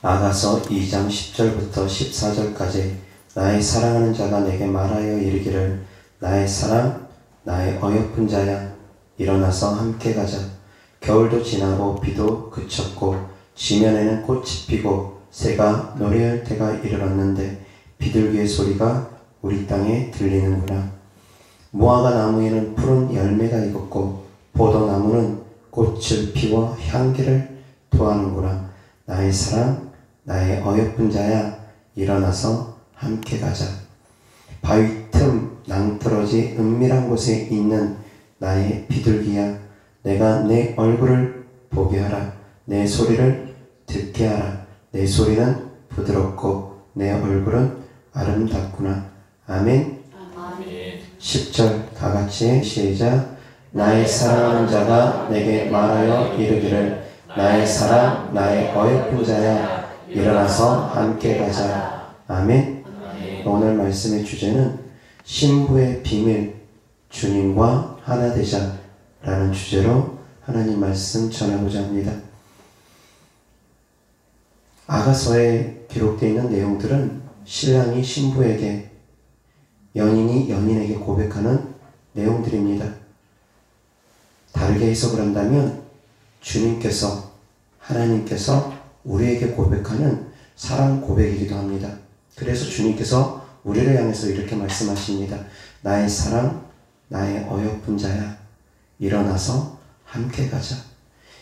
아가서 2장 10절부터 14절까지 나의 사랑하는 자가 내게 말하여 이르기를 나의 사랑 나의 어여쁜 자야 일어나서 함께 가자. 겨울도 지나고 비도 그쳤고 지면에는 꽃이 피고 새가 노래할 때가 이르렀는데 비둘기의 소리가 우리 땅에 들리는구나. 무화과 나무에는 푸른 열매가 익었고 포도나무는 꽃을 피워 향기를 토하는구나. 나의 사랑 나의 어여쁜 자야 일어나서 함께 가자. 바위 틈 낭떠러지 은밀한 곳에 있는 나의 비둘기야 내가 내 얼굴을 보게 하라. 내 소리를 듣게 하라. 내 소리는 부드럽고 내 얼굴은 아름답구나. 아멘. 10절 다같이 시작. 나의 사랑하는 자가 내게 말하여 이르기를 나의 사랑 나의 어여쁜 자야 일어나서 함께 가자. 아멘. 오늘 말씀의 주제는 신부의 비밀 주님과 하나 되자 라는 주제로 하나님 말씀 전하고자 합니다. 아가서에 기록되어 있는 내용들은 신랑이 신부에게 연인이 연인에게 고백하는 내용들입니다. 다르게 해석을 한다면 주님께서 하나님께서 우리에게 고백하는 사랑 고백이기도 합니다. 그래서 주님께서 우리를 향해서 이렇게 말씀하십니다. 나의 사랑 나의 어여쁜 자야 일어나서 함께 가자.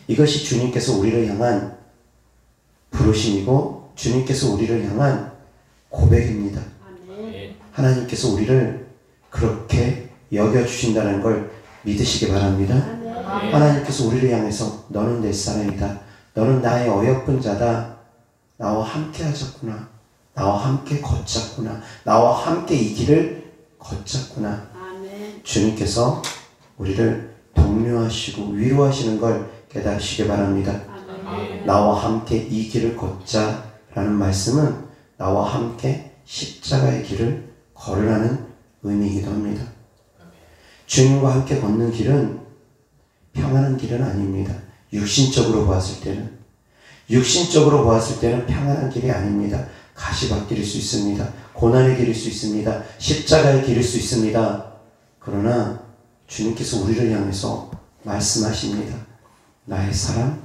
이것이 주님께서 우리를 향한 부르심이고 주님께서 우리를 향한 고백입니다. 하나님께서 우리를 그렇게 여겨주신다는 걸 믿으시기 바랍니다. 하나님께서 우리를 향해서 너는 내 사랑이다. 너는 나의 어여쁜 자다. 나와 함께 하셨구나. 나와 함께 걷자꾸나. 나와 함께 이 길을 걷자꾸나. 주님께서 우리를 독려하시고 위로하시는 걸 깨달으시기 바랍니다. 나와 함께 이 길을 걷자라는 말씀은 나와 함께 십자가의 길을 걸으라는 의미이기도 합니다. 주님과 함께 걷는 길은 평안한 길은 아닙니다. 육신적으로 보았을 때는 평안한 길이 아닙니다. 가시밭길일 수 있습니다. 고난의 길일 수 있습니다. 십자가의 길일 수 있습니다. 그러나 주님께서 우리를 향해서 말씀하십니다. 나의 사랑,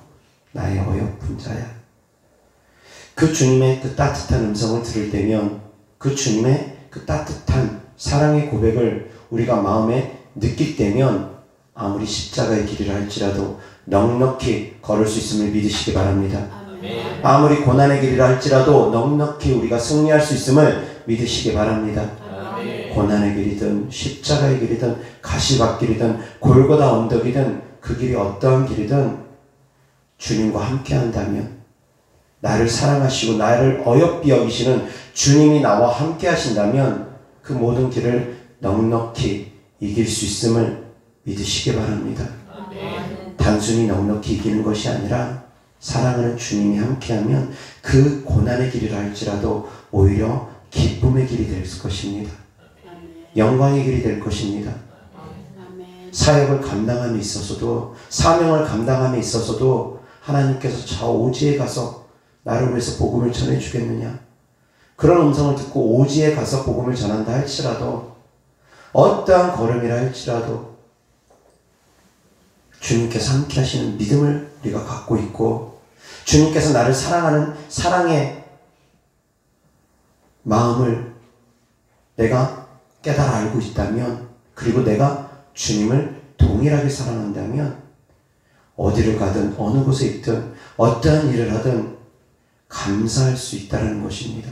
나의 어여쁜 자야. 그 주님의 그 따뜻한 음성을 들을 때면 그 주님의 그 따뜻한 사랑의 고백을 우리가 마음에 느낄 때면 아무리 십자가의 길이라 할지라도 넉넉히 걸을 수 있음을 믿으시기 바랍니다. 아무리 고난의 길이라 할지라도 넉넉히 우리가 승리할 수 있음을 믿으시기 바랍니다. 고난의 길이든 십자가의 길이든 가시밭길이든 골고다 언덕이든 그 길이 어떠한 길이든 주님과 함께 한다면 나를 사랑하시고 나를 어여삐 여기시는 주님이 나와 함께 하신다면 그 모든 길을 넉넉히 이길 수 있음을 믿으시기 바랍니다. 단순히 넉넉히 이기는 것이 아니라 사랑하는 주님이 함께하면 그 고난의 길이라 할지라도 오히려 기쁨의 길이 될 것입니다. 영광의 길이 될 것입니다. 사역을 감당함에 있어서도 사명을 감당함에 있어서도 하나님께서 저 오지에 가서 나를 위해서 복음을 전해주겠느냐, 그런 음성을 듣고 오지에 가서 복음을 전한다 할지라도 어떠한 걸음이라 할지라도 주님께서 함께 하시는 믿음을 우리가 갖고 있고 주님께서 나를 사랑하는 사랑의 마음을 내가 깨달아 알고 있다면, 그리고 내가 주님을 동일하게 사랑한다면 어디를 가든 어느 곳에 있든 어떠한 일을 하든 감사할 수 있다는 것입니다.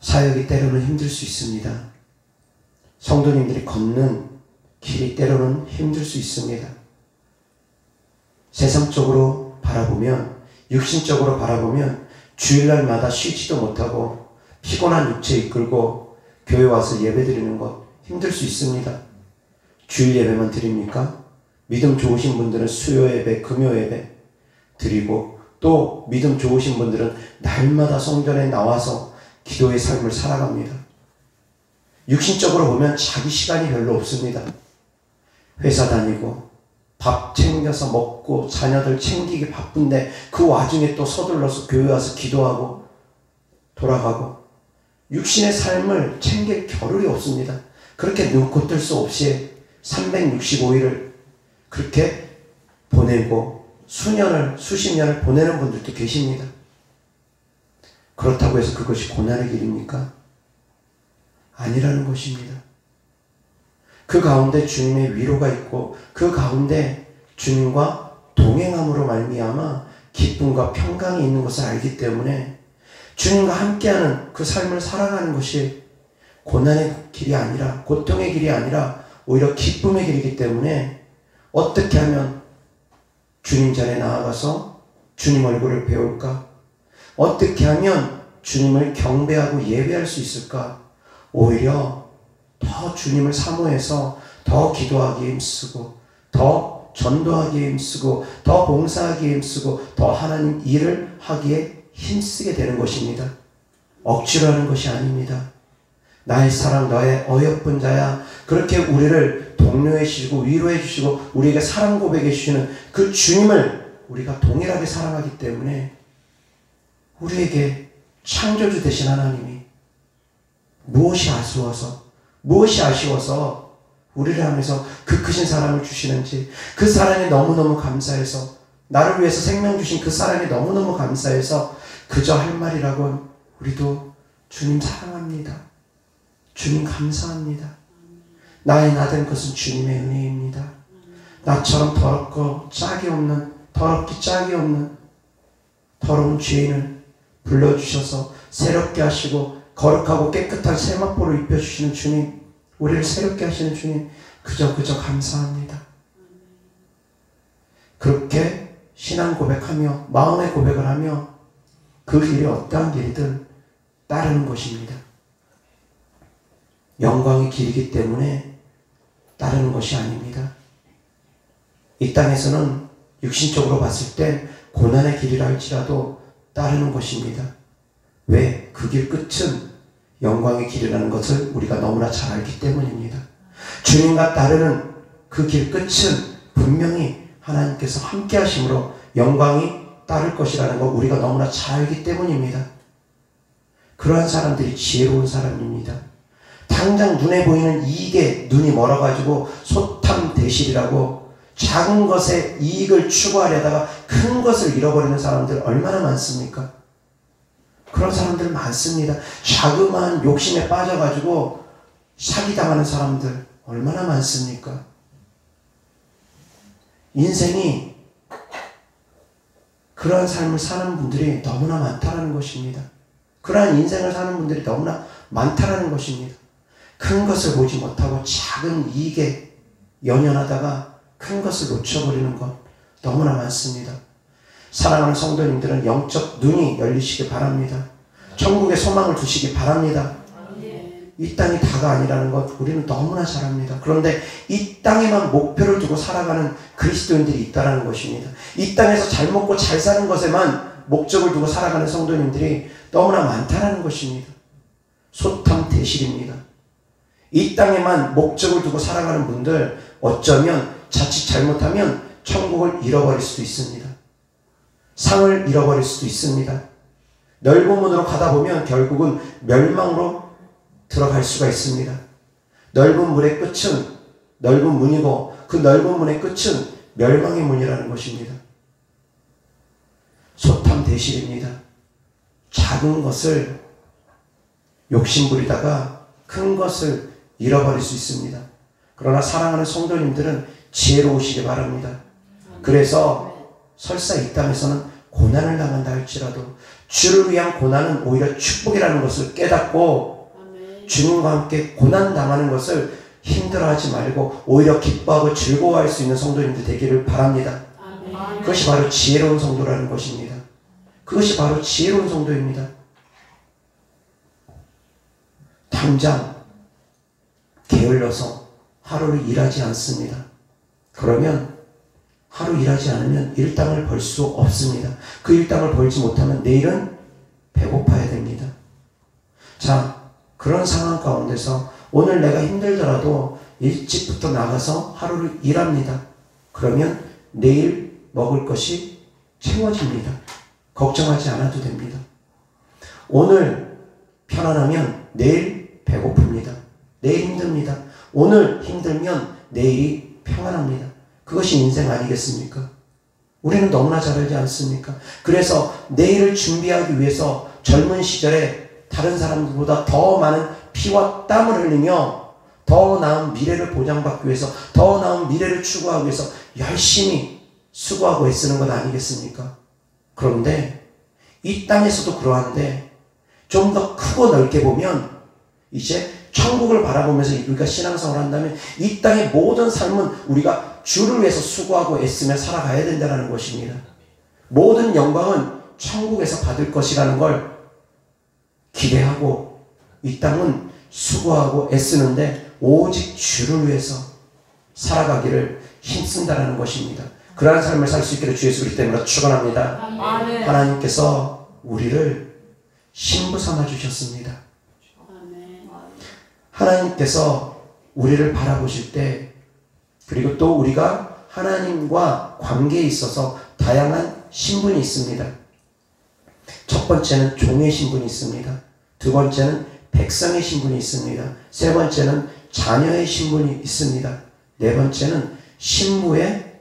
사역이 때로는 힘들 수 있습니다. 성도님들이 걷는 길이 때로는 힘들 수 있습니다. 세상적으로 바라보면, 육신적으로 바라보면 주일날마다 쉬지도 못하고 피곤한 육체 이끌고 교회 와서 예배 드리는 것 힘들 수 있습니다. 주일 예배만 드립니까? 믿음 좋으신 분들은 수요 예배, 금요 예배 드리고, 또 믿음 좋으신 분들은 날마다 성전에 나와서 기도의 삶을 살아갑니다. 육신적으로 보면 자기 시간이 별로 없습니다. 회사 다니고 밥 챙겨서 먹고 자녀들 챙기기 바쁜데 그 와중에 또 서둘러서 교회 와서 기도하고 돌아가고 육신의 삶을 챙길 겨를이 없습니다. 그렇게 눈코 뜰 수 없이 365일을 그렇게 보내고 수년을 수십 년을 보내는 분들도 계십니다. 그렇다고 해서 그것이 고난의 길입니까? 아니라는 것입니다. 그 가운데 주님의 위로가 있고 그 가운데 주님과 동행함으로 말미암아 기쁨과 평강이 있는 것을 알기 때문에 주님과 함께하는 그 삶을 살아가는 것이 고난의 길이 아니라 고통의 길이 아니라 오히려 기쁨의 길이기 때문에 어떻게 하면 주님 전에 나아가서 주님 얼굴을 배울까? 어떻게 하면 주님을 경배하고 예배할 수 있을까? 오히려 더 주님을 사모해서 더 기도하기에 힘쓰고 더 전도하기에 힘쓰고 더 봉사하기에 힘쓰고 더 하나님 일을 하기에 힘쓰게 되는 것입니다. 억지로 하는 것이 아닙니다. 나의 사랑 너의 어여쁜 자야. 그렇게 우리를 독려해 주시고 위로해 주시고 우리에게 사랑 고백해 주시는 그 주님을 우리가 동일하게 사랑하기 때문에 우리에게 창조주 되신 하나님이 무엇이 아쉬워서 우리를 향해서 그 크신 사랑을 주시는지 그 사랑에 너무너무 감사해서 나를 위해서 생명 주신 그 사랑에 너무너무 감사해서 그저 할 말이라곤 우리도 주님 사랑합니다. 주님 감사합니다. 나의 나된 것은 주님의 은혜입니다. 나처럼 더럽고 짝이 없는 더럽기 짝이 없는 더러운 죄인을 불러주셔서 새롭게 하시고 거룩하고 깨끗한 세마포를 입혀주시는 주님, 우리를 새롭게 하시는 주님, 그저 감사합니다. 그렇게 신앙 고백하며 마음의 고백을 하며 그 길이 어떠한 길이든 따르는 것입니다. 영광의 길이기 때문에 따르는 것이 아닙니다. 이 땅에서는 육신적으로 봤을 땐 고난의 길이라 할지라도 따르는 것입니다. 왜? 그 길 끝은 영광의 길이라는 것을 우리가 너무나 잘 알기 때문입니다. 주님과 따르는 그 길 끝은 분명히 하나님께서 함께 하심으로 영광이 따를 것이라는 걸 우리가 너무나 잘 알기 때문입니다. 그러한 사람들이 지혜로운 사람입니다. 당장 눈에 보이는 이익에 눈이 멀어가지고 소탐대실이라고 작은 것에 이익을 추구하려다가 큰 것을 잃어버리는 사람들 얼마나 많습니까? 그런 사람들 많습니다. 자그마한 욕심에 빠져가지고 사기당하는 사람들 얼마나 많습니까? 인생이 그러한 삶을 사는 분들이 너무나 많다라는 것입니다. 그러한 인생을 사는 분들이 너무나 많다라는 것입니다. 큰 것을 보지 못하고 작은 이익에 연연하다가 큰 것을 놓쳐버리는 것 너무나 많습니다. 사랑하는 성도님들은 영적 눈이 열리시기 바랍니다. 천국의 소망을 두시기 바랍니다. 이 땅이 다가 아니라는 것 우리는 너무나 잘 압니다. 그런데 이 땅에만 목표를 두고 살아가는 그리스도인들이 있다는 것입니다. 이 땅에서 잘 먹고 잘 사는 것에만 목적을 두고 살아가는 성도님들이 너무나 많다는 것입니다. 소탐대실입니다. 이 땅에만 목적을 두고 살아가는 분들 어쩌면 자칫 잘못하면 천국을 잃어버릴 수도 있습니다. 상을 잃어버릴 수도 있습니다. 넓은 문으로 가다 보면 결국은 멸망으로 들어갈 수가 있습니다. 넓은 문의 끝은 넓은 문이고 그 넓은 문의 끝은 멸망의 문이라는 것입니다. 소탐대실입니다. 작은 것을 욕심부리다가 큰 것을 잃어버릴 수 있습니다. 그러나 사랑하는 성도님들은 지혜로우시기 바랍니다. 그래서 설사 이 땅에서는 고난을 당한다 할지라도 주를 위한 고난은 오히려 축복이라는 것을 깨닫고 주님과 함께 고난 당하는 것을 힘들어하지 말고 오히려 기뻐하고 즐거워할 수 있는 성도님들 되기를 바랍니다. 그것이 바로 지혜로운 성도라는 것입니다. 그것이 바로 지혜로운 성도입니다. 당장 게을러서 하루를 일하지 않습니다. 그러면 하루 일하지 않으면 일당을 벌 수 없습니다. 그 일당을 벌지 못하면 내일은 배고파야 됩니다. 자, 그런 상황 가운데서 오늘 내가 힘들더라도 일찍부터 나가서 하루를 일합니다. 그러면 내일 먹을 것이 채워집니다. 걱정하지 않아도 됩니다. 오늘 편안하면 내일 배고픕니다. 내일 힘듭니다. 오늘 힘들면 내일이 평안합니다. 그것이 인생 아니겠습니까? 우리는 너무나 잘 알지 않습니까? 그래서 내일을 준비하기 위해서 젊은 시절에 다른 사람들보다 더 많은 피와 땀을 흘리며 더 나은 미래를 보장받기 위해서, 더 나은 미래를 추구하기 위해서 열심히 수고하고 애쓰는 것 아니겠습니까? 그런데 이 땅에서도 그러한데 좀 더 크고 넓게 보면 이제 천국을 바라보면서 우리가 신앙생활을 한다면 이 땅의 모든 삶은 우리가 주를 위해서 수고하고 애쓰며 살아가야 된다는 것입니다. 모든 영광은 천국에서 받을 것이라는 걸 기대하고 이 땅은 수고하고 애쓰는데 오직 주를 위해서 살아가기를 힘쓴다는 것입니다. 그러한 삶을 살 수 있기를 주 예수 그리스도 이름으로 축원합니다. 아멘. 하나님께서 우리를 신부 삼아 주셨습니다. 아멘. 하나님께서 우리를 바라보실 때, 그리고 또 우리가 하나님과 관계에 있어서 다양한 신분이 있습니다. 첫 번째는 종의 신분이 있습니다. 두 번째는 백성의 신분이 있습니다. 세 번째는 자녀의 신분이 있습니다. 네 번째는 신부의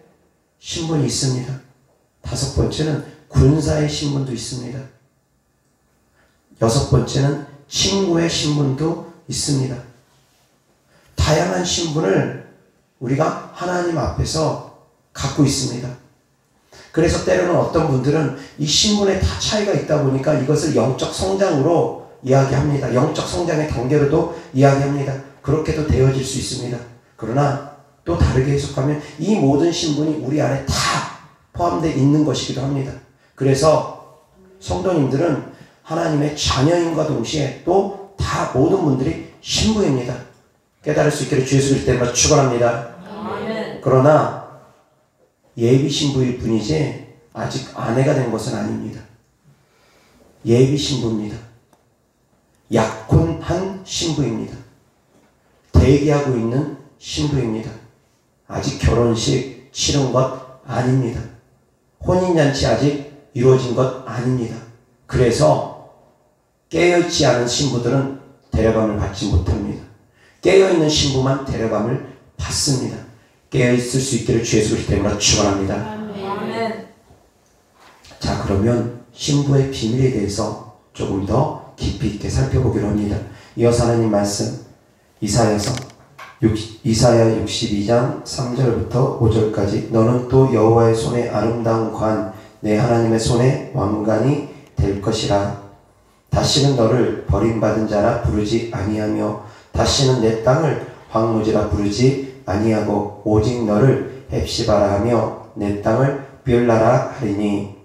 신분이 있습니다. 다섯 번째는 군사의 신분도 있습니다. 여섯 번째는 친구의 신분도 있습니다. 다양한 신분을 우리가 하나님 앞에서 갖고 있습니다. 그래서 때로는 어떤 분들은 이 신분에 다 차이가 있다 보니까 이것을 영적 성장으로 이야기합니다. 영적 성장의 단계로도 이야기합니다. 그렇게도 되어질 수 있습니다. 그러나 또 다르게 해석하면 이 모든 신분이 우리 안에 다 포함되어 있는 것이기도 합니다. 그래서 성도님들은 하나님의 자녀인과 동시에 또 다 모든 분들이 신부입니다. 깨달을 수 있기를 주 예수 그리스도 이름으로 축원합니다. 그러나 예비 신부일 뿐이지 아직 아내가 된 것은 아닙니다. 예비 신부입니다. 약혼한 신부입니다. 대기하고 있는 신부입니다. 아직 결혼식 치른 것 아닙니다. 혼인잔치 아직 이루어진 것 아닙니다. 그래서 깨어있지 않은 신부들은 데려감을 받지 못합니다. 깨어있는 신부만 데려감을 받습니다. 깨어있을 수 있기를 주 예수 그리스도 이름으로 축원합니다. 아멘. 자, 그러면 신부의 비밀에 대해서 조금 더 깊이 있게 살펴보기로 합니다. 이어서 하나님 말씀 이사야 62장 3절부터 5절까지 너는 또 여호와의 손에 아름다운 관 내 하나님의 손에 왕관이 될 것이라. 다시는 너를 버림받은 자라 부르지 아니하며 다시는 내 땅을 황무지라 부르지 아니하고 오직 너를 헵시바라 하며 내 땅을 뷸라라 하리니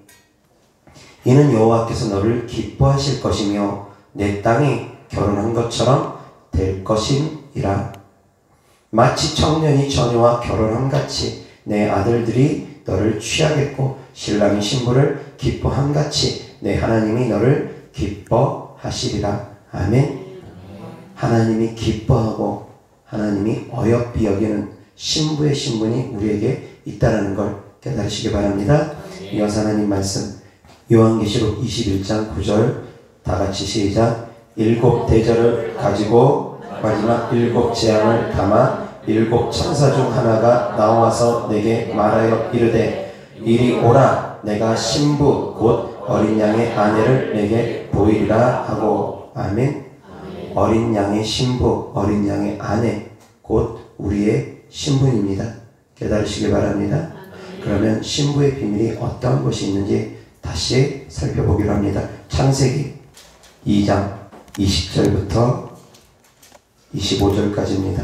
이는 여호와께서 너를 기뻐하실 것이며 내 땅이 결혼한 것처럼 될 것임이라. 마치 청년이 처녀와 결혼함같이 내 아들들이 너를 취하겠고 신랑이 신부를 기뻐함같이 내 하나님이 너를 기뻐하시리라. 아멘. 하나님이 기뻐하고 하나님이 어여삐 여기는 신부의 신분이 우리에게 있다는 걸 깨달으시기 바랍니다. 이어서 하나님 말씀 요한계시록 21장 9절 다같이 시작. 7 대접을 가지고 마지막 7 재앙을 담아 7 천사 중 하나가 나와서 내게 말하여 이르되 이리 오라. 내가 신부 곧 어린 양의 아내를 내게 보이리라 하고. 아멘. 어린 양의 신부, 어린 양의 아내, 곧 우리의 신분입니다. 깨달으시기 바랍니다. 그러면 신부의 비밀이 어떤 것이 있는지 다시 살펴보기로 합니다. 창세기 2장 20절부터 25절까지입니다.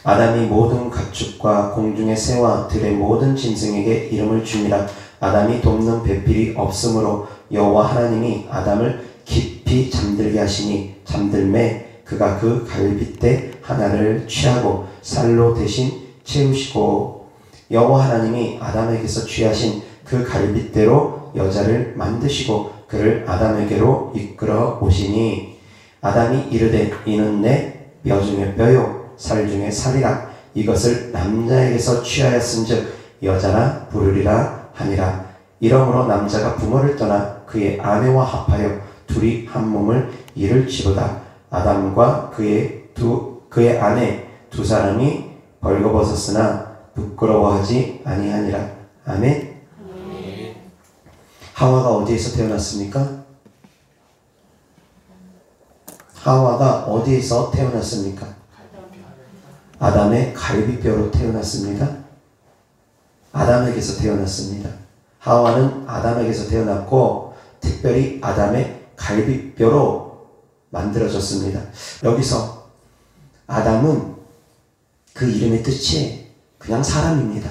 아담이 모든 가축과 공중의 새와 들의 모든 짐승에게 이름을 주니라. 아담이 돕는 배필이 없으므로 여호와 하나님이 아담을 깊이 잠들게 하시니 잠들매 그가 그 갈빗대 하나를 취하고 쌀로 대신 채우시고 여호와 하나님이 아담에게서 취하신 그 갈빗대로 여자를 만드시고 그를 아담에게로 이끌어 오시니 아담이 이르되 이는 내 뼈 중에 뼈요 살 중에 살이라. 이것을 남자에게서 취하였은즉 여자라 부르리라 하니라. 이러므로 남자가 부모를 떠나 그의 아내와 합하여 둘이 한 몸을 이룰지로다. 아담과 그의 아내 두 사람이 벌거벗었으나 부끄러워하지 아니하니라. 아멘. 하와가 어디에서 태어났습니까? 하와가 어디에서 태어났습니까? 아담의 갈비뼈로 태어났습니다. 아담에게서 태어났습니다. 하와는 아담에게서 태어났고 특별히 아담의 갈비뼈로 만들어졌습니다. 여기서 아담은 그 이름의 뜻이 그냥 사람입니다.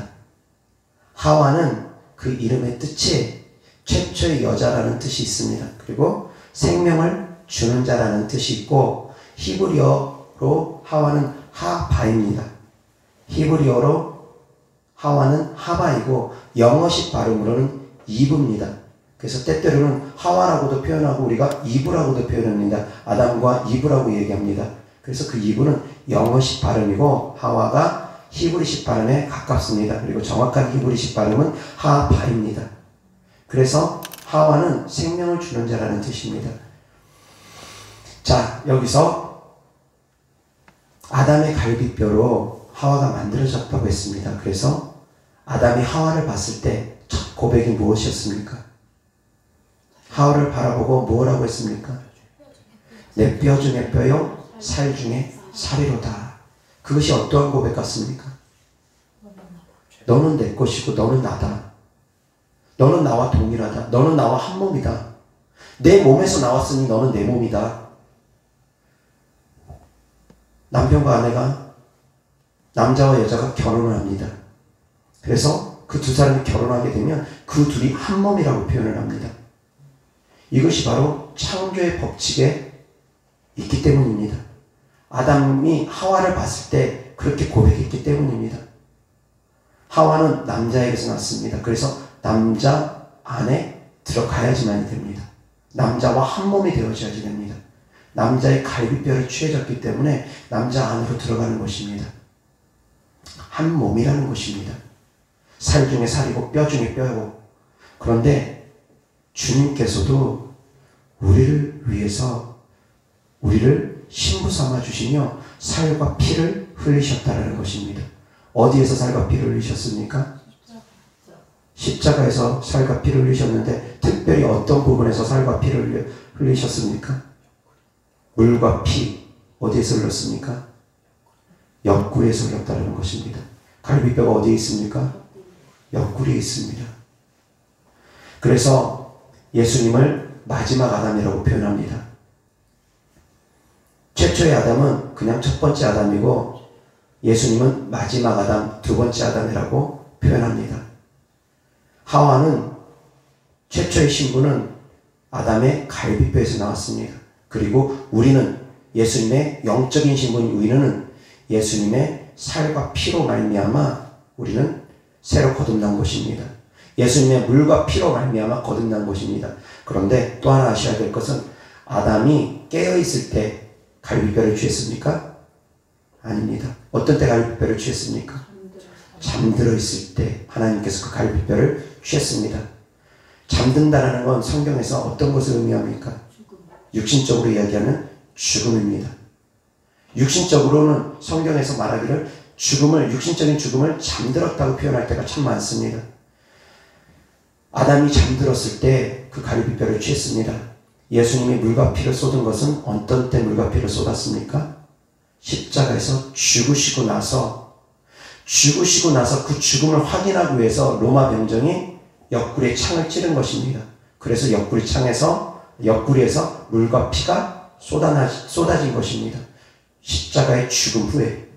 하와는 그 이름의 뜻이 최초의 여자라는 뜻이 있습니다. 그리고 생명을 주는 자라는 뜻이 있고 히브리어로 하와는 하바입니다. 히브리어로 하와는 하바이고 영어식 발음으로는 이브입니다. 그래서 때때로는 하와라고도 표현하고 우리가 이브라고도 표현합니다. 아담과 이브라고 얘기합니다. 그래서 그 이브는 영어식 발음이고 하와가 히브리식 발음에 가깝습니다. 그리고 정확한 히브리식 발음은 하바입니다. 그래서 하와는 생명을 주는 자라는 뜻입니다. 자, 여기서 아담의 갈비뼈로 하와가 만들어졌다고 했습니다. 그래서 아담이 하와를 봤을 때 첫 고백이 무엇이었습니까? 하와를 바라보고 뭐라고 했습니까? 내 뼈 중에 뼈요, 살 중에 살이로다. 그것이 어떠한 고백 같습니까? 너는 내 것이고 너는 나다. 너는 나와 동일하다. 너는 나와 한 몸이다. 내 몸에서 나왔으니 너는 내 몸이다. 남편과 아내가, 남자와 여자가 결혼을 합니다. 그래서 그 두 사람이 결혼하게 되면 그 둘이 한 몸이라고 표현을 합니다. 이것이 바로 창조의 법칙에 있기 때문입니다. 아담이 하와를 봤을 때 그렇게 고백했기 때문입니다. 하와는 남자에게서 났습니다. 그래서 남자 안에 들어가야지만이 됩니다. 남자와 한 몸이 되어져야지 됩니다. 남자의 갈비뼈를 취해졌기 때문에 남자 안으로 들어가는 것입니다. 한 몸이라는 것입니다. 살 중에 살이고 뼈 중에 뼈고. 그런데 주님께서도 우리를 위해서 우리를 신부 삼아 주시며 살과 피를 흘리셨다는 것입니다. 어디에서 살과 피를 흘리셨습니까? 십자가에서 살과 피를 흘리셨는데 특별히 어떤 부분에서 살과 피를 흘리셨습니까? 물과 피 어디에서 흘렸습니까? 옆구리에서 흘렸다는 것입니다. 갈비뼈가 어디에 있습니까? 옆구리에 있습니다. 그래서 예수님을 마지막 아담이라고 표현합니다. 최초의 아담은 그냥 첫 번째 아담이고 예수님은 마지막 아담, 두 번째 아담이라고 표현합니다. 하와는 최초의 신부는 아담의 갈비뼈에서 나왔습니다. 그리고 우리는 예수님의 영적인 신부인 우리는 예수님의 살과 피로 말미암아 우리는 새로 거듭난 것입니다. 예수님의 물과 피로 말미암아 거듭난 것입니다. 그런데 또 하나 아셔야 될 것은 아담이 깨어있을 때 갈비뼈를 취했습니까? 아닙니다. 어떤 때 갈비뼈를 취했습니까? 잠들어 있을 때 하나님께서 그 갈비뼈를 취했습니다. 잠든다라는 건 성경에서 어떤 것을 의미합니까? 육신적으로 이야기하는 죽음입니다. 육신적으로는 성경에서 말하기를 육신적인 죽음을 잠들었다고 표현할 때가 참 많습니다. 아담이 잠들었을 때 그 갈비뼈를 취했습니다. 예수님이 물과 피를 쏟은 것은 어떤 때 물과 피를 쏟았습니까? 십자가에서 죽으시고 나서 그 죽음을 확인하기 위해서 로마 병정이 옆구리에 창을 찌른 것입니다. 그래서 옆구리에서 물과 피가 쏟아진 것입니다. 십자가의 죽음 후에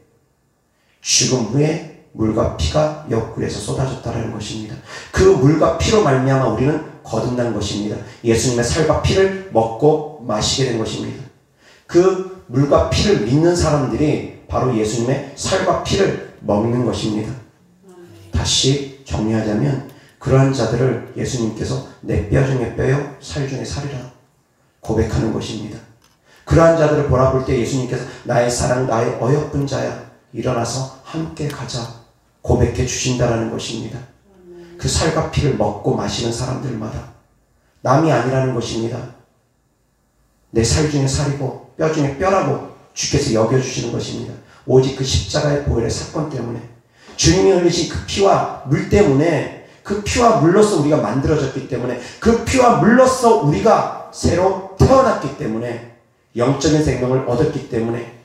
물과 피가 옆구리에서 쏟아졌다는 것입니다. 그 물과 피로 말미암아 우리는 거듭난 것입니다. 예수님의 살과 피를 먹고 마시게 된 것입니다. 그 물과 피를 믿는 사람들이 바로 예수님의 살과 피를 먹는 것입니다. 다시 정리하자면 그러한 자들을 예수님께서 내 뼈 중에 뼈요 살 중에 살이라 고백하는 것입니다. 그러한 자들을 바라볼 때 예수님께서 나의 사랑 나의 어여쁜 자야 일어나서 함께 가자 고백해 주신다라는 것입니다. 그 살과 피를 먹고 마시는 사람들마다 남이 아니라는 것입니다. 내 살 중에 살이고 뼈 중에 뼈라고 주께서 여겨주시는 것입니다. 오직 그 십자가의 보혈의 사건 때문에 주님이 흘리신 그 피와 물 때문에 그 피와 물로서 우리가 만들어졌기 때문에 그 피와 물로서 우리가 새로 태어났기 때문에 영적인 생명을 얻었기 때문에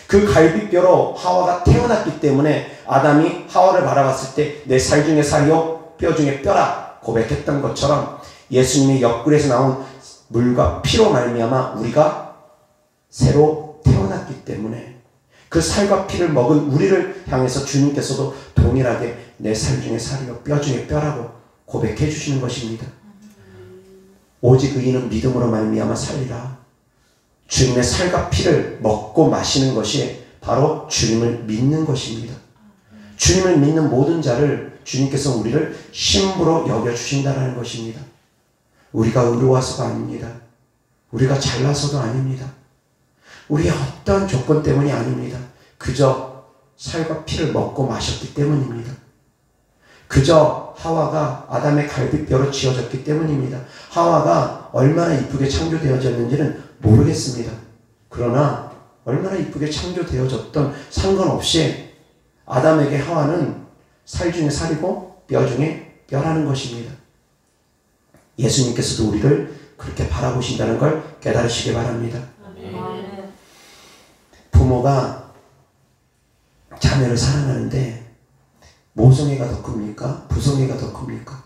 그 갈비뼈로 하와가 태어났기 때문에 아담이 하와를 바라봤을 때 내 살 중에 살이요 뼈 중에 뼈라 고백했던 것처럼 예수님의 옆구리에서 나온 물과 피로 말미암아 우리가 새로 태어났기 때문에 그 살과 피를 먹은 우리를 향해서 주님께서도 동일하게 내 살 중에 살이요 뼈 중에 뼈라고 고백해 주시는 것입니다. 오직 의인은 믿음으로 말미암아 살리라. 주님의 살과 피를 먹고 마시는 것이 바로 주님을 믿는 것입니다. 주님을 믿는 모든 자를 주님께서 우리를 신부로 여겨주신다는 것입니다. 우리가 의로워서가 아닙니다. 우리가 잘나서도 아닙니다. 우리의 어떤 조건 때문이 아닙니다. 그저 살과 피를 먹고 마셨기 때문입니다. 그저 하와가 아담의 갈비뼈로 지어졌기 때문입니다. 하와가 얼마나 이쁘게 창조되어졌는지는 모르겠습니다. 그러나 얼마나 이쁘게 창조되어졌던 상관없이 아담에게 하와는 살 중에 살이고 뼈 중에 뼈라는 것입니다. 예수님께서도 우리를 그렇게 바라보신다는 걸 깨달으시기 바랍니다. 부모가 자녀를 사랑하는데 모성애가 더 큽니까? 부성애가 더 큽니까?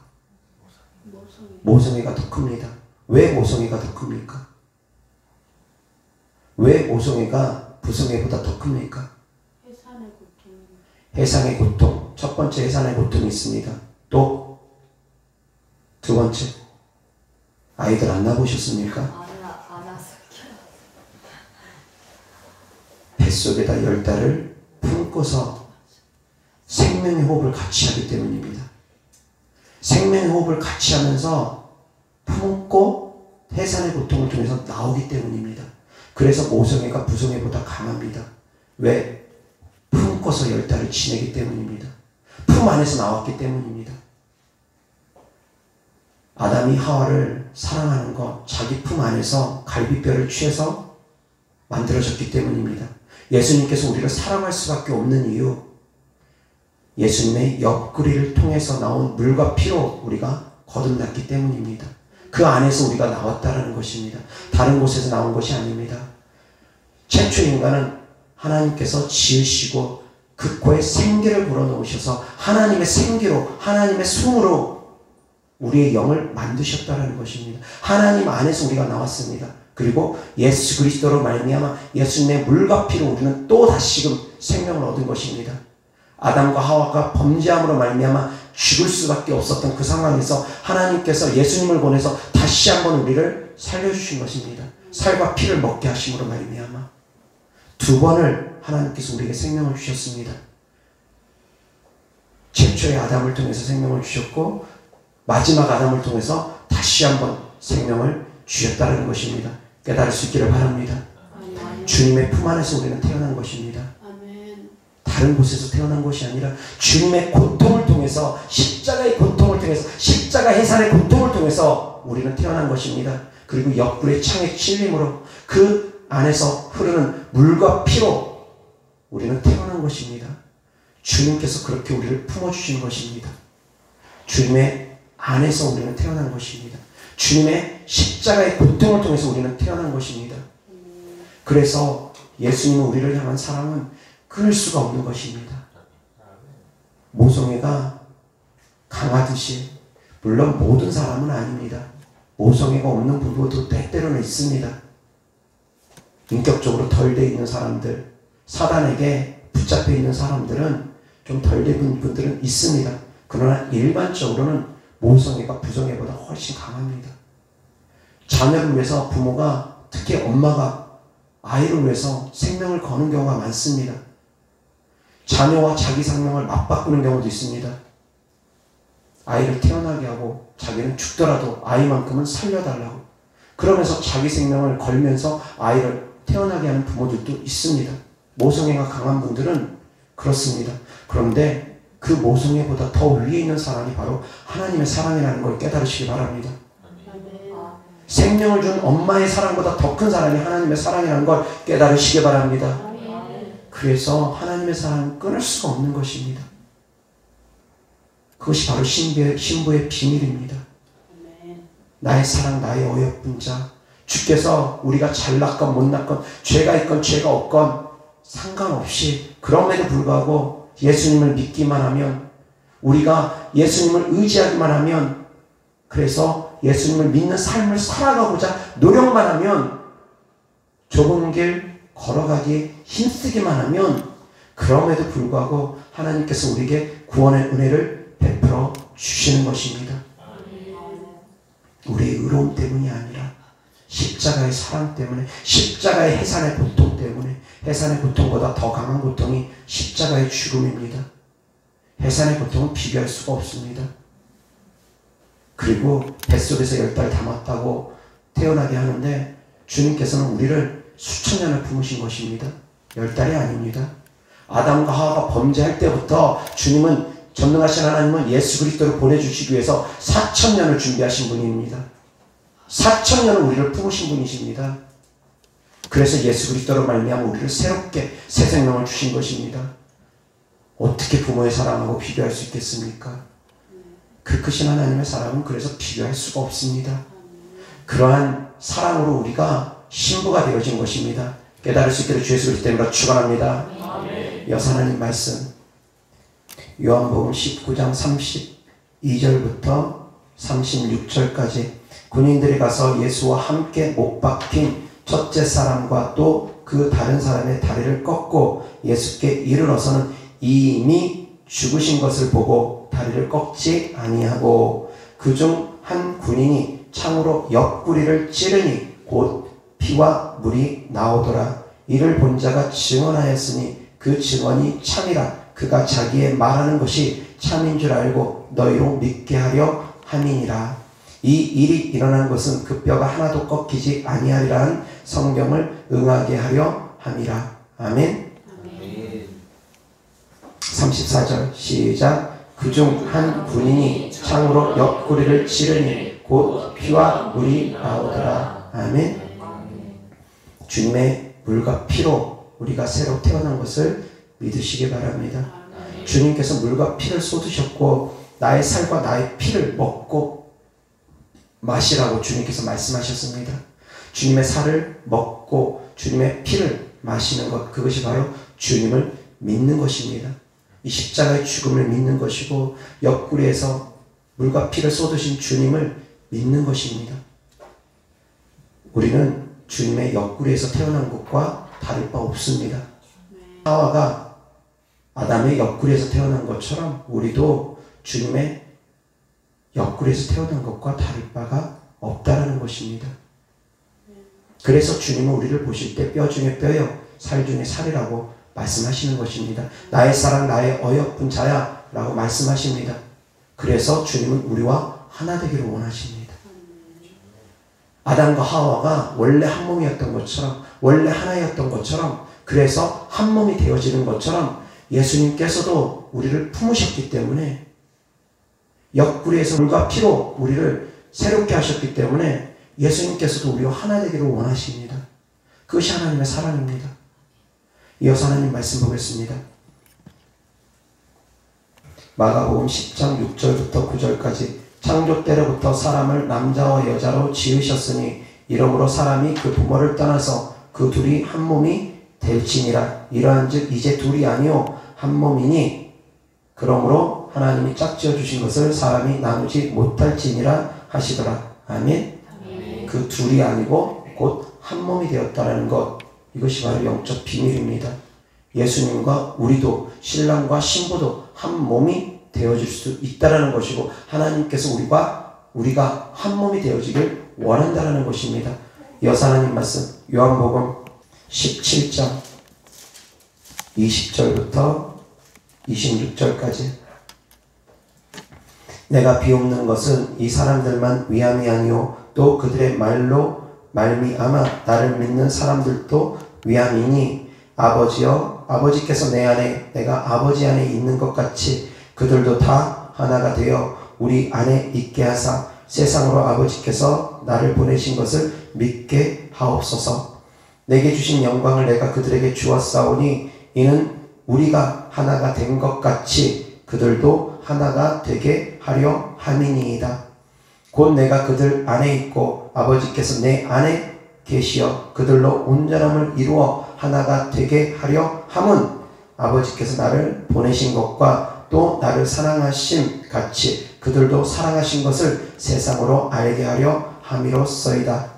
모성애가 더 큽니다. 왜 모성애가 더 큽니까? 왜 모성애가 부성애보다 더 큽니까? 해산의 고통. 첫 번째 해산의 고통이 있습니다. 또 두 번째 아이들 안 낳아보셨습니까? 안 왔어요. 뱃속에다 10달을 품고서 생명의 호흡을 같이 하기 때문입니다. 생명의 호흡을 같이 하면서 품고 해산의 고통을 통해서 나오기 때문입니다. 그래서 모성애가 부성애보다 강합니다. 왜? 품고서 10달을 지내기 때문입니다. 품 안에서 나왔기 때문입니다. 아담이 하와를 사랑하는 것, 자기 품 안에서 갈비뼈를 취해서 만들어졌기 때문입니다. 예수님께서 우리를 사랑할 수밖에 없는 이유, 예수님의 옆구리를 통해서 나온 물과 피로 우리가 거듭났기 때문입니다. 그 안에서 우리가 나왔다는 것입니다. 다른 곳에서 나온 것이 아닙니다. 최초 인간은 하나님께서 지으시고 그 코에 생기를 불어넣으셔서 하나님의 생기로, 하나님의 숨으로 우리의 영을 만드셨다는 것입니다. 하나님 안에서 우리가 나왔습니다. 그리고 예수 그리스도로 말미암아 예수님의 물과 피로 우리는 또 다시금 생명을 얻은 것입니다. 아담과 하와가 범죄함으로 말미암아 죽을 수밖에 없었던 그 상황에서 하나님께서 예수님을 보내서 다시 한번 우리를 살려주신 것입니다. 살과 피를 먹게 하심으로 말미암아 두 번을 하나님께서 우리에게 생명을 주셨습니다. 최초의 아담을 통해서 생명을 주셨고 마지막 아담을 통해서 다시 한번 생명을 주셨다는 것입니다. 깨달을 수 있기를 바랍니다. 주님의 품 안에서 우리는 태어난 것입니다. 다른 곳에서 태어난 것이 아니라 주님의 고통을 통해서, 십자가의 고통을 통해서, 십자가 해산의 고통을 통해서 우리는 태어난 것입니다. 그리고 옆구리의 창에 찔림으로 그 안에서 흐르는 물과 피로 우리는 태어난 것입니다. 주님께서 그렇게 우리를 품어주신 것입니다. 주님의 안에서 우리는 태어난 것입니다. 주님의 십자가의 고통을 통해서 우리는 태어난 것입니다. 그래서 예수님은 우리를 향한 사랑은 끊을 수가 없는 것입니다. 모성애가 강하듯이, 물론 모든 사람은 아닙니다. 모성애가 없는 부부도 때때로는 있습니다. 인격적으로 덜 돼 있는 사람들, 사단에게 붙잡혀 있는 사람들은 좀 덜 된 분들은 있습니다. 그러나 일반적으로는 모성애가 부성애보다 훨씬 강합니다. 자녀를 위해서 부모가, 특히 엄마가 아이를 위해서 생명을 거는 경우가 많습니다. 자녀와 자기 생명을 맞바꾸는 경우도 있습니다. 아이를 태어나게 하고 자기는 죽더라도 아이만큼은 살려달라고, 그러면서 자기 생명을 걸면서 아이를 태어나게 하는 부모들도 있습니다. 모성애가 강한 분들은 그렇습니다. 그런데 그 모성애보다 더 위에 있는 사랑이 바로 하나님의 사랑이라는 걸 깨달으시기 바랍니다. 생명을 준 엄마의 사랑보다 더 큰 사랑이 하나님의 사랑이라는 걸 깨달으시기 바랍니다. 그래서 하나님의 사랑은 끊을 수가 없는 것입니다. 그것이 바로 신부의 비밀입니다. 나의 사랑, 나의 어여쁜 자. 주께서 우리가 잘났건 못났건 죄가 있건 죄가 없건 상관없이 그럼에도 불구하고 예수님을 믿기만 하면, 우리가 예수님을 의지하기만 하면, 그래서 예수님을 믿는 삶을 살아가고자 노력만 하면, 좁은 길 걸어가기에 힘쓰기만 하면, 그럼에도 불구하고 하나님께서 우리에게 구원의 은혜를 베풀어 주시는 것입니다. 우리의 의로움 때문이 아니라 십자가의 사랑 때문에, 십자가의 해산의 고통 때문에. 해산의 고통보다 더 강한 고통이 십자가의 죽음입니다. 해산의 고통은 비교할 수가 없습니다. 그리고 뱃속에서 10달 담았다고 태어나게 하는데, 주님께서는 우리를 수천 년을 품으신 것입니다. 10달이 아닙니다. 아담과 하와가 범죄할 때부터 주님은, 전능하신 하나님은 예수 그리스도를 보내주시기 위해서 4,000년을 준비하신 분입니다. 4,000년을 우리를 품으신 분이십니다. 그래서 예수 그리스도로 말미암아 우리를 새롭게 새 생명을 주신 것입니다. 어떻게 부모의 사랑하고 비교할 수 있겠습니까? 그 크신 하나님의 사랑은 그래서 비교할 수가 없습니다. 그러한 사랑으로 우리가 신부가 되어진 것입니다. 깨달을 수 있기를 주 예수 그리스도 이름으로 축원합니다. 여호와 하나님 말씀, 요한복음 19장 32절부터 36절까지 군인들이 가서 예수와 함께 못 박힌 첫째 사람과 또 그 다른 사람의 다리를 꺾고 예수께 이르러서는 이미 죽으신 것을 보고 다리를 꺾지 아니하고, 그중 한 군인이 창으로 옆구리를 찌르니 곧 피와 물이 나오더라. 이를 본 자가 증언하였으니 그 증언이 참이라. 그가 자기의 말하는 것이 참인 줄 알고 너희로 믿게 하려 함이니라. 이 일이 일어난 것은 그 뼈가 하나도 꺾이지 아니하리라는 성경을 응하게 하려 함이라. 아멘. 34절 시작. 그중 한 군인이 창으로 옆구리를 찌르니 곧 피와 물이 나오더라. 아멘. 주님의 물과 피로 우리가 새로 태어난 것을 믿으시기 바랍니다. 주님께서 물과 피를 쏟으셨고 나의 살과 나의 피를 먹고 마시라고 주님께서 말씀하셨습니다. 주님의 살을 먹고 주님의 피를 마시는 것, 그것이 바로 주님을 믿는 것입니다. 이 십자가의 죽음을 믿는 것이고 옆구리에서 물과 피를 쏟으신 주님을 믿는 것입니다. 우리는 주님의 옆구리에서 태어난 것과 다를 바 없습니다. 하와가 아담의 옆구리에서 태어난 것처럼 우리도 주님의 옆구리에서 태어난 것과 다를 바가 없다라는 것입니다. 그래서 주님은 우리를 보실 때 뼈 중에 뼈요 살 중에 살이라고 말씀하시는 것입니다. 나의 사랑 나의 어여쁜 자야 라고 말씀하십니다. 그래서 주님은 우리와 하나 되기를 원하십니다. 아담과 하와가 원래 한 몸이었던 것처럼, 원래 하나였던 것처럼, 그래서 한 몸이 되어지는 것처럼 예수님께서도 우리를 품으셨기 때문에, 옆구리에서 물과 피로 우리를 새롭게 하셨기 때문에 예수님께서도 우리와 하나 되기를 원하십니다. 그것이 하나님의 사랑입니다. 이어서 하나님 말씀 보겠습니다. 마가복음 10장 6절부터 9절까지. 창조 때로부터 사람을 남자와 여자로 지으셨으니 이러므로 사람이 그 부모를 떠나서 그 둘이 한 몸이 될지니라. 이러한즉 이제 둘이 아니요 한 몸이니 그러므로 하나님이 짝지어 주신 것을 사람이 나누지 못할지니라 하시더라. 아멘. 그 둘이 아니고 곧 한 몸이 되었다는 것, 이것이 바로 영적 비밀입니다. 예수님과 우리도, 신랑과 신부도 한 몸이 되어질 수 있다는 것이고, 하나님께서 우리가 한 몸이 되어지길 원한다는 것입니다. 이어서 하나님 말씀, 요한복음 17장 20절부터 26절까지. 내가 비옵는 것은 이 사람들만 위함이 아니요 또 그들의 말로 말미암아 나를 믿는 사람들도 위함이니, 아버지여, 아버지께서 내 안에 내가 아버지 안에 있는 것 같이 그들도 다 하나가 되어 우리 안에 있게 하사 세상으로 아버지께서 나를 보내신 것을 믿게 하옵소서. 내게 주신 영광을 내가 그들에게 주었사오니 이는 우리가 하나가 된 것 같이 그들도 하나가 되게 하려 함이니이다. 곧 내가 그들 안에 있고 아버지께서 내 안에 계시어 그들로 온전함을 이루어 하나가 되게 하려 함은 아버지께서 나를 보내신 것과 또 나를 사랑하심 같이 그들도 사랑하신 것을 세상으로 알게 하려 함이로써이다.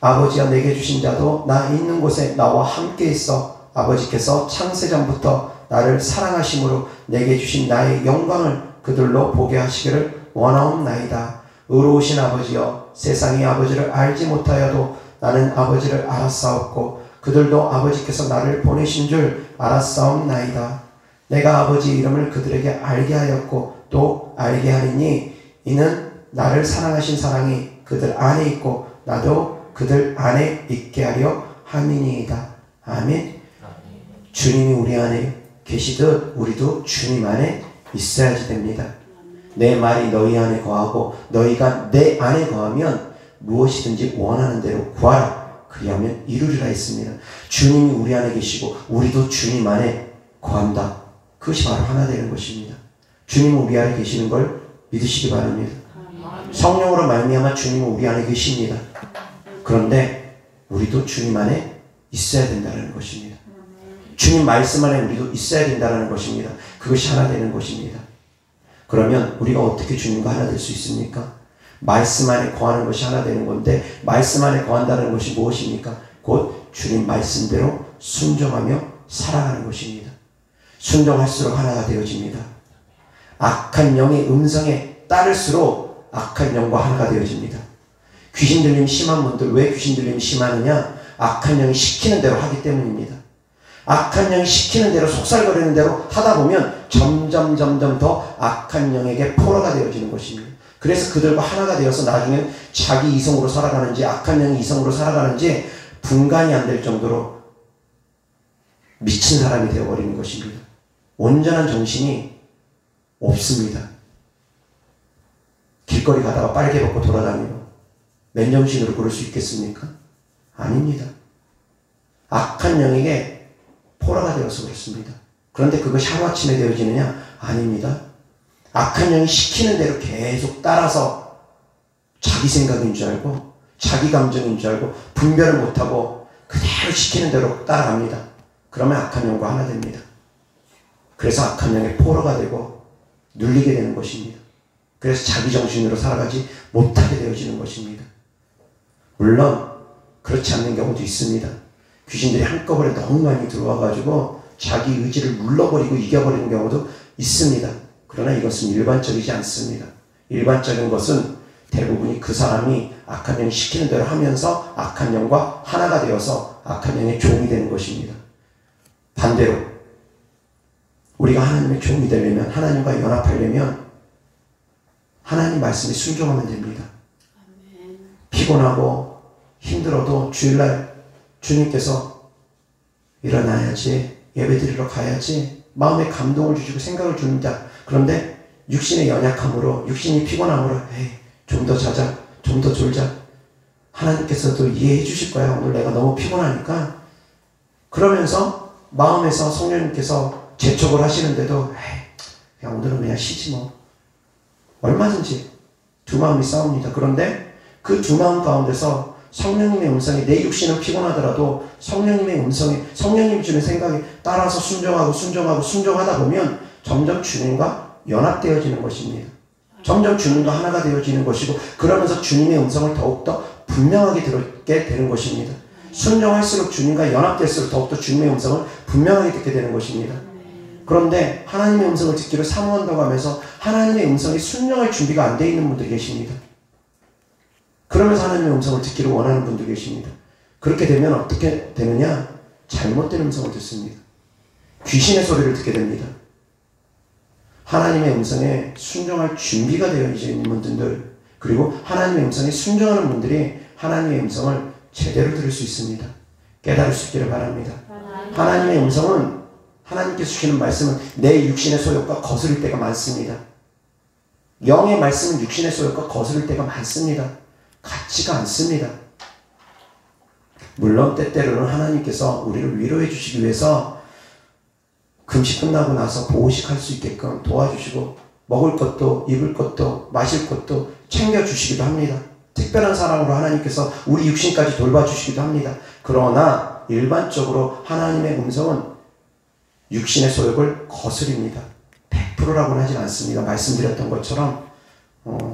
아버지여 내게 주신 자도 나 있는 곳에 나와 함께 있어 아버지께서 창세전부터 나를 사랑하심으로 내게 주신 나의 영광을 그들로 보게 하시기를 원하옵나이다. 의로우신 아버지여 세상이 아버지를 알지 못하여도 나는 아버지를 알았사옵고 그들도 아버지께서 나를 보내신 줄 알았사옵나이다. 내가 아버지 이름을 그들에게 알게 하였고 또 알게 하리니 이는 나를 사랑하신 사랑이 그들 안에 있고 나도 그들 안에 있게 하려 함이니이다. 아멘. 주님이 우리 안에 계시듯 우리도 주님 안에 있어야지 됩니다. 내 말이 너희 안에 거하고 너희가 내 안에 거하면 무엇이든지 원하는 대로 구하라. 그리하면 이루리라 했습니다. 주님이 우리 안에 계시고 우리도 주님 안에 거한다. 그것이 바로 하나 되는 것입니다. 주님은 우리 안에 계시는 걸 믿으시기 바랍니다. 성령으로 말미암아 주님은 우리 안에 계십니다. 그런데 우리도 주님 안에 있어야 된다는 것입니다. 주님 말씀 안에 우리도 있어야 된다는 것입니다. 그것이 하나 되는 것입니다. 그러면 우리가 어떻게 주님과 하나 될 수 있습니까? 말씀 안에 거하는 것이 하나 되는 건데 말씀 안에 거한다는 것이 무엇입니까? 곧 주님 말씀대로 순종하며 살아가는 것입니다. 순종할수록 하나가 되어집니다. 악한 영의 음성에 따를수록 악한 영과 하나가 되어집니다. 귀신 들림이 심한 분들, 왜 귀신 들림이 심하느냐? 악한 영이 시키는 대로 하기 때문입니다. 악한 영이 시키는 대로 속살거리는 대로 하다 보면 점점 더 악한 영에게 포로가 되어지는 것입니다. 그래서 그들과 하나가 되어서 나중에 자기 이성으로 살아가는지 악한 영이 이성으로 살아가는지 분간이 안 될 정도로 미친 사람이 되어버리는 것입니다. 온전한 정신이 없습니다. 길거리 가다가 빨개 벗고 돌아다니고 맨정신으로 그럴 수 있겠습니까? 아닙니다. 악한 영에게 포로가 되어서 그렇습니다. 그런데 그것이 하루아침에 되어지느냐? 아닙니다. 악한 영이 시키는 대로 계속 따라서 자기 생각인 줄 알고 자기 감정인 줄 알고 분별을 못하고 그대로 시키는 대로 따라갑니다. 그러면 악한 영과 하나 됩니다. 그래서 악한 영의 포로가 되고 눌리게 되는 것입니다. 그래서 자기 정신으로 살아가지 못하게 되어지는 것입니다. 물론 그렇지 않는 경우도 있습니다. 귀신들이 한꺼번에 너무 많이 들어와가지고 자기 의지를 눌러버리고 이겨버리는 경우도 있습니다. 그러나 이것은 일반적이지 않습니다. 일반적인 것은 대부분이 그 사람이 악한 영이 시키는 대로 하면서 악한 영과 하나가 되어서 악한 영의 종이 되는 것입니다. 반대로 우리가 하나님의 종이 되려면 하나님과 연합하려면 하나님 말씀에 순종하면 됩니다. 피곤하고 힘들어도 주일날 주님께서 일어나야지, 예배드리러 가야지, 마음에 감동을 주시고 생각을 줍니다. 그런데 육신의 연약함으로, 육신이 피곤함으로 좀 더 자자, 좀 더 졸자. 하나님께서도 이해해 주실 거야. 오늘 내가 너무 피곤하니까. 그러면서 마음에서 성령님께서 재촉을 하시는데도 그냥 오늘은 그냥 쉬지 뭐. 얼마든지 두 마음이 싸웁니다. 그런데 그 두 마음 가운데서 성령님의 음성이, 내 육신은 피곤하더라도 성령님의 음성이, 성령님 주는 생각에 따라서 순종하다 보면 점점 주님과 연합되어지는 것입니다. 점점 주님과 하나가 되어지는 것이고, 그러면서 주님의 음성을 더욱더 분명하게 들게 되는 것입니다. 순종할수록 주님과 연합될수록 더욱더 주님의 음성을 분명하게 듣게 되는 것입니다. 그런데 하나님의 음성을 듣기로 사모한다고 하면서 하나님의 음성이 순종할 준비가 안 되어 있는 분들이 계십니다. 그러면서 하나님의 음성을 듣기를 원하는 분도 계십니다. 그렇게 되면 어떻게 되느냐? 잘못된 음성을 듣습니다. 귀신의 소리를 듣게 됩니다. 하나님의 음성에 순종할 준비가 되어 있는 분들, 그리고 하나님의 음성에 순종하는 분들이 하나님의 음성을 제대로 들을 수 있습니다. 깨달을 수 있기를 바랍니다. 하나님의 음성은 하나님께서 주시는 말씀은 내 육신의 소욕과 거스를 때가 많습니다. 영의 말씀은 육신의 소욕과 거스를 때가 많습니다. 같지가 않습니다. 물론 때때로는 하나님께서 우리를 위로해 주시기 위해서 금식 끝나고 나서 보호식 할 수 있게끔 도와주시고 먹을 것도 입을 것도 마실 것도 챙겨주시기도 합니다. 특별한 사랑으로 하나님께서 우리 육신까지 돌봐주시기도 합니다. 그러나 일반적으로 하나님의 음성은 육신의 소욕을 거스립니다. 100%라고는 하진 않습니다. 말씀드렸던 것처럼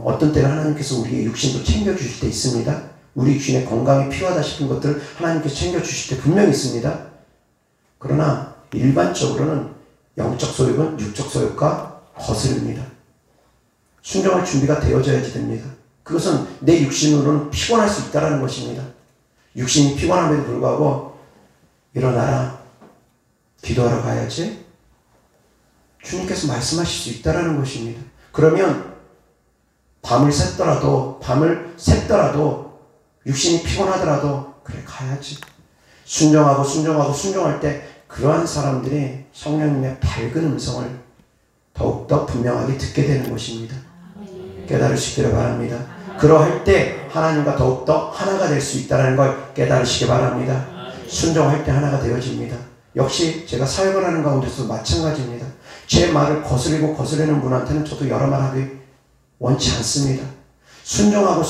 어떤 때는 하나님께서 우리의 육신도 챙겨주실 때 있습니다. 우리 육신의 건강이 필요하다 싶은 것들을 하나님께서 챙겨주실 때 분명히 있습니다. 그러나 일반적으로는 영적 소욕은 육적 소욕과 거스릅니다. 순종할 준비가 되어져야지 됩니다. 그것은 내 육신으로는 피곤할 수 있다는 것입니다. 육신이 피곤함에도 불구하고 일어나라, 기도하러 가야지. 주님께서 말씀하실 수 있다는 것입니다. 그러면 밤을 샜더라도 육신이 피곤하더라도 그래 가야지. 순종할 때 그러한 사람들이 성령님의 밝은 음성을 더욱더 분명하게 듣게 되는 것입니다. 깨달으시기를 바랍니다. 그러할 때 하나님과 더욱더 하나가 될 수 있다는 걸 깨달으시기 바랍니다. 순종할 때 하나가 되어집니다. 역시 제가 사역을 하는 가운데서도 마찬가지입니다. 제 말을 거스르는 분한테는 저도 여러 말 하기 원치 않습니다. 순종할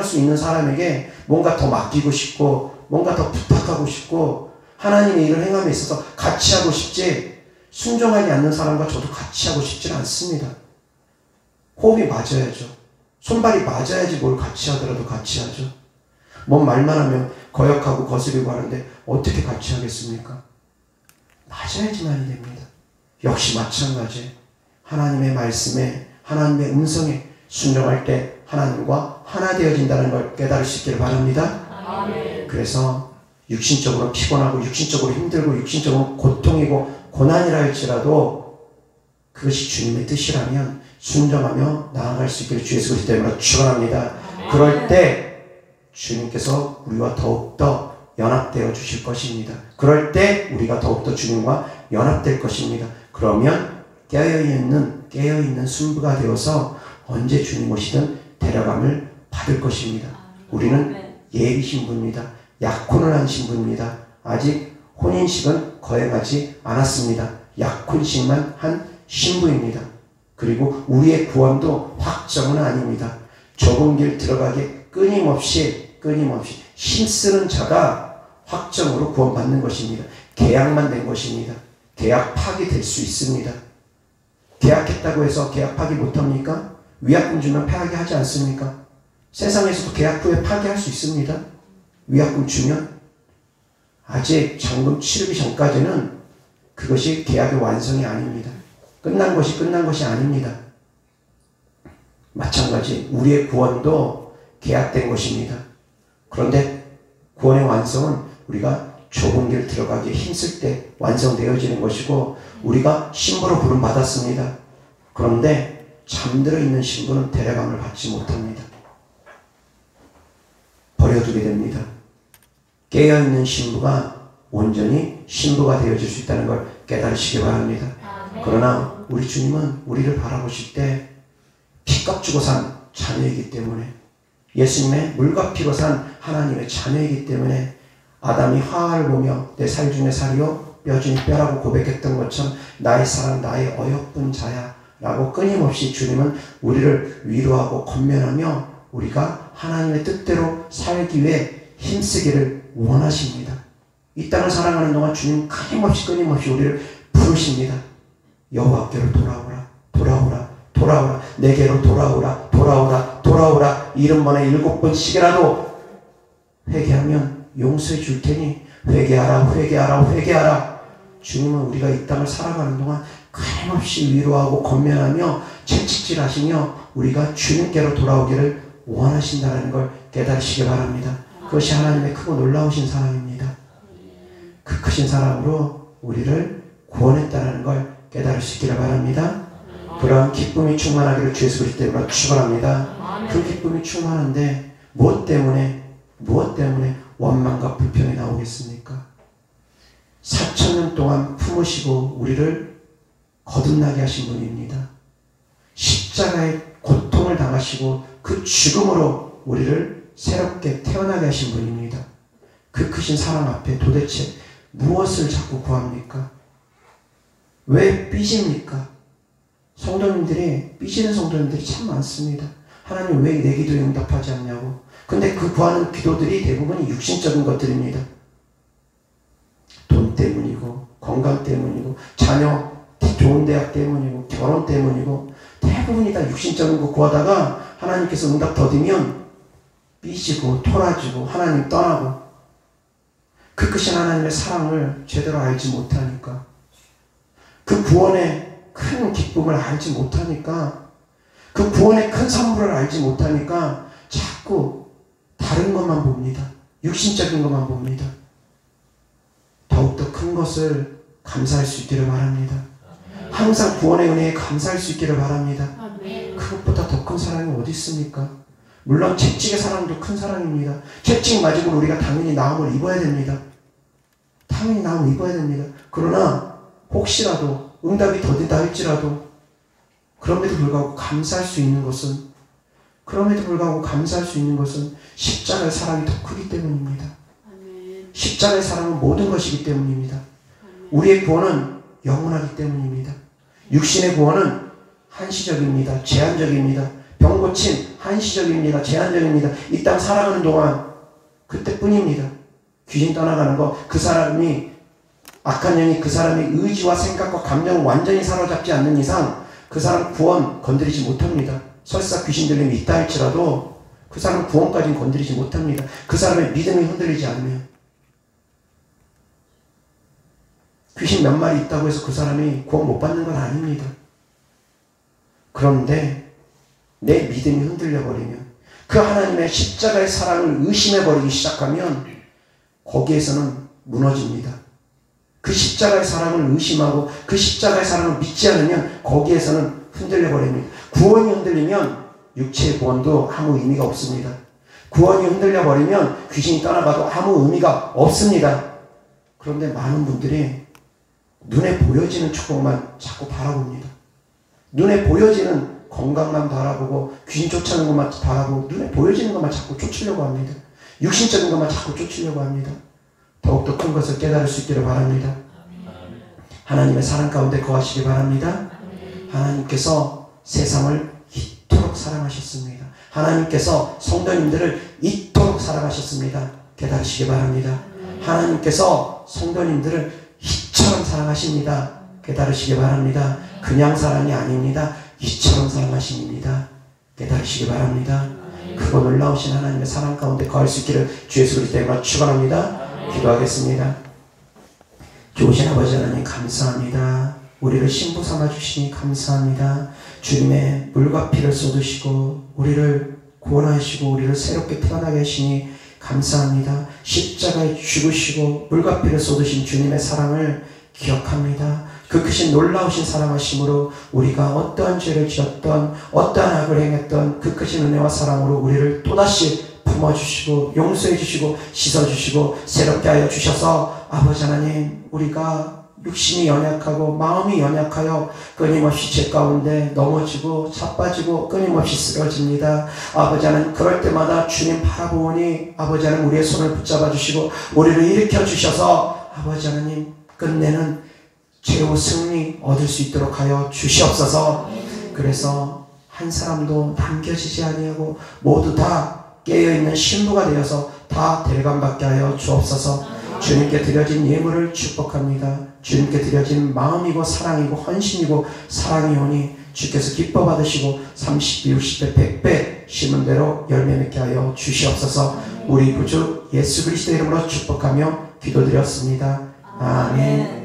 수 있는 사람에게 뭔가 더 맡기고 싶고 뭔가 더 부탁하고 싶고 하나님의 일을 행함에 있어서 같이 하고 싶지, 순종하지 않는 사람과 저도 같이 하고 싶지는 않습니다. 호흡이 맞아야죠. 손발이 맞아야지 뭘 같이 하더라도 같이 하죠. 뭔 말만 하면 거역하고 거스리고 하는데 어떻게 같이 하겠습니까? 맞아야지만이 됩니다. 역시 마찬가지. 하나님의 말씀에, 하나님의 음성에 순종할 때 하나님과 하나 되어진다는 걸 깨달을 수 있기를 바랍니다. 아멘. 그래서 육신적으로 피곤하고 육신적으로 힘들고 육신적으로 고통이고 고난이라 할지라도 그것이 주님의 뜻이라면 순종하며 나아갈 수 있기를 주 예수 그리스도 이름으로 축원합니다. 그럴 때 주님께서 우리와 더욱더 연합되어 주실 것입니다. 그럴 때 우리가 더욱더 주님과 연합될 것입니다. 그러면 깨어있는 순부가 되어서 언제 주님 오시든 데려감을 받을 것입니다. 우리는 예비 신부입니다. 약혼을 한 신부입니다. 아직 혼인식은 거행하지 않았습니다. 약혼식만 한 신부입니다. 그리고 우리의 구원도 확정은 아닙니다. 좁은 길 들어가게 끊임없이 힘쓰는 자가 확정으로 구원받는 것입니다. 계약만 된 것입니다. 계약 파기될 수 있습니다. 계약했다고 해서 계약 파기 못합니까? 위약금 주면 파기하지 않습니까? 세상에서도 계약 후에 파기할 수 있습니다. 위약금 주면 아직 잔금 치르기 전까지는 그것이 계약의 완성이 아닙니다. 끝난 것이 아닙니다. 마찬가지 우리의 구원도 계약된 것입니다. 그런데 구원의 완성은 우리가 좁은 길 들어가기에 힘쓸 때 완성되어지는 것이고 우리가 신부로 부름받았습니다. 그런데 잠들어 있는 신부는 데려감을 받지 못합니다. 버려두게 됩니다. 깨어있는 신부가 온전히 신부가 되어질 수 있다는 걸 깨달으시기 바랍니다. 그러나 우리 주님은 우리를 바라보실 때 피값 주고 산 자녀이기 때문에, 예수님의 물과 피로 산 하나님의 자녀이기 때문에 아담이 하와를 보며 내 살 중에 살이요 뼈 중에 뼈라고 고백했던 것처럼 나의 사랑 나의 어여쁜 자야 라고 끊임없이 주님은 우리를 위로하고 권면하며 우리가 하나님의 뜻대로 살기 위해 힘쓰기를 원하십니다. 이 땅을 살아가는 동안 주님 끊임없이 우리를 부르십니다. 여호와께로 돌아오라 내게로 돌아오라 70번에 7번씩이라도 회개하면 용서해 줄 테니 회개하라. 주님은 우리가 이 땅을 살아가는 동안 끊임없이 위로하고 권면하며 채찍질하시며 우리가 주님께로 돌아오기를 원하신다는 걸 깨달으시기 바랍니다. 그것이 하나님의 크고 놀라우신 사랑입니다. 그 크신 사랑으로 우리를 구원했다는 걸 깨달을 수 있기를 바랍니다. 그러한 기쁨이 충만하기를 주 예수 그리스도 이름으로 축원합니다. 그 기쁨이 충만한데 무엇 때문에 원망과 불평이 나오겠습니까? 4,000년 동안 품으시고 우리를 거듭나게 하신 분입니다. 십자가의 고통을 당하시고 그 죽음으로 우리를 새롭게 태어나게 하신 분입니다. 그 크신 사랑 앞에 도대체 무엇을 자꾸 구합니까? 왜 삐집니까? 성도님들이 삐지는 성도님들이 참 많습니다. 하나님 왜 내 기도에 응답하지 않냐고. 근데 그 구하는 기도들이 대부분이 육신적인 것들입니다. 돈 때문이고 건강 때문이고 자녀 좋은 대학 때문이고 결혼 때문이고 대부분이 다 육신적인 거 구하다가 하나님께서 응답 더디면 삐지고 토라지고 하나님 떠나고 그 크신 하나님의 사랑을 제대로 알지 못하니까 그 구원의 큰 기쁨을 알지 못하니까 그 구원의 큰 선물을 알지 못하니까 자꾸 다른 것만 봅니다. 육신적인 것만 봅니다. 더욱더 큰 것을 감사할 수 있기를 바랍니다. 항상 구원의 은혜에 감사할 수 있기를 바랍니다. 그것보다 더 큰 사랑이 어디 있습니까? 물론 채찍의 사랑도 큰 사랑입니다. 채찍 맞으면 우리가 당연히 나음을 입어야 됩니다. 당연히 나음을 입어야 됩니다. 그러나 혹시라도 응답이 더딘다 할지라도 그럼에도 불구하고 감사할 수 있는 것은 십자가의 사랑이 더 크기 때문입니다. 십자가의 사랑은 모든 것이기 때문입니다. 우리의 구원은 영원하기 때문입니다. 육신의 구원은 한시적입니다. 제한적입니다. 병 고침 한시적입니다. 제한적입니다. 이 땅 살아가는 동안 그때뿐입니다. 귀신 떠나가는 거, 그 사람이 악한 영이 그 사람의 의지와 생각과 감정을 완전히 사로잡지 않는 이상 그 사람 구원 건드리지 못합니다. 설사 귀신 들림이 있다 할지라도 그 사람 구원까지는 건드리지 못합니다. 그 사람의 믿음이 흔들리지 않으면. 귀신 몇 마리 있다고 해서 그 사람이 구원 못 받는 건 아닙니다. 그런데 내 믿음이 흔들려버리면 그 하나님의 십자가의 사랑을 의심해버리기 시작하면 거기에서는 무너집니다. 그 십자가의 사랑을 의심하고 그 십자가의 사랑을 믿지 않으면 거기에서는 흔들려버립니다. 구원이 흔들리면 육체의 구원도 아무 의미가 없습니다. 구원이 흔들려버리면 귀신이 떠나가도 아무 의미가 없습니다. 그런데 많은 분들이 눈에 보여지는 축복만 자꾸 바라봅니다. 눈에 보여지는 건강만 바라보고 귀신 쫓아오는 것만 바라보고 눈에 보여지는 것만 자꾸 쫓으려고 합니다. 육신적인 것만 자꾸 쫓으려고 합니다. 더욱더 큰 것을 깨달을 수 있기를 바랍니다. 하나님의 사랑 가운데 거하시기 바랍니다. 하나님께서 세상을 이토록 사랑하셨습니다. 하나님께서 성도님들을 이토록 사랑하셨습니다. 깨달으시기 바랍니다. 하나님께서 성도님들을 이처럼 사랑하십니다. 깨달으시기 바랍니다. 그냥 사랑이 아닙니다. 이처럼 사랑하십니다. 깨달으시기 바랍니다. 크고 놀라우신 하나님의 사랑 가운데 거할 수 있기를 주 예수 그리스도 이름으로 축원합니다. 기도하겠습니다. 좋으신 아버지 하나님 감사합니다. 우리를 신부 삼아 주시니 감사합니다. 주님의 물과 피를 쏟으시고 우리를 구원하시고 우리를 새롭게 태어나게 하시니 감사합니다. 십자가에 죽으시고 물과 피를 쏟으신 주님의 사랑을 기억합니다. 그 크신 놀라우신 사랑하심으로 우리가 어떠한 죄를 지었던 어떠한 악을 행했던 그 크신 은혜와 사랑으로 우리를 또다시 품어주시고 용서해주시고 씻어주시고 새롭게 하여 주셔서 아버지 하나님 우리가 육신이 연약하고 마음이 연약하여 끊임없이 죄 가운데 넘어지고 자빠지고 끊임없이 쓰러집니다. 아버지 하나님 그럴 때마다 주님 바라보니 아버지 하나님 우리의 손을 붙잡아 주시고 우리를 일으켜 주셔서 아버지 하나님 끝내는 최후 승리 얻을 수 있도록 하여 주시옵소서. 그래서 한 사람도 남겨지지 아니하고 모두 다 깨어있는 신부가 되어서 다 데려감받게 하여 주옵소서. 주님께 드려진 예물을 축복합니다. 주님께 드려진 마음이고 사랑이고 헌신이고 사랑이오니 주께서 기뻐 받으시고 30배 60배 100배 심은 대로 열매 맺게 하여 주시옵소서. 우리 구주 예수 그리스도 이름으로 축복하며 기도드렸습니다. 아멘.